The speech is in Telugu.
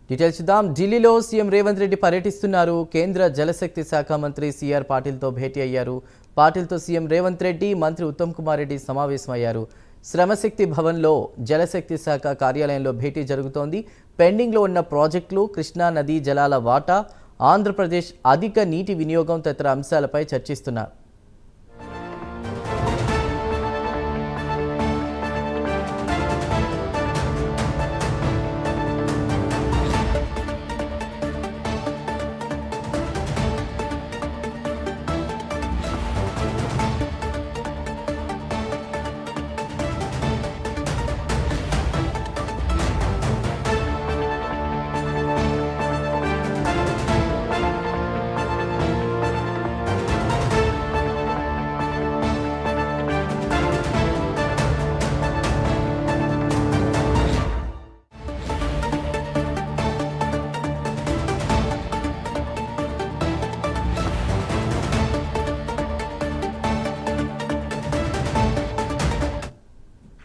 డీటెయిల్స్ చూద్దాం. ఢిల్లీలో సీఎం రేవంత్ రెడ్డి పర్యటిస్తున్నారు. కేంద్ర జలశక్తి శాఖ మంత్రి సిఆర్ పాటిల్తో భేటీ అయ్యారు. పాటిల్తో సీఎం రేవంత్ రెడ్డి, మంత్రి ఉత్తమ్ కుమార్ రెడ్డి సమావేశమయ్యారు. శ్రమశక్తి భవన్లో జలశక్తి శాఖ కార్యాలయంలో భేటీ జరుగుతోంది. పెండింగ్లో ఉన్న ప్రాజెక్టులు, కృష్ణా నదీ జలాల వాటా, ఆంధ్రప్రదేశ్ అధిక నీటి వినియోగం తదితర అంశాలపై చర్చిస్తున్నారు.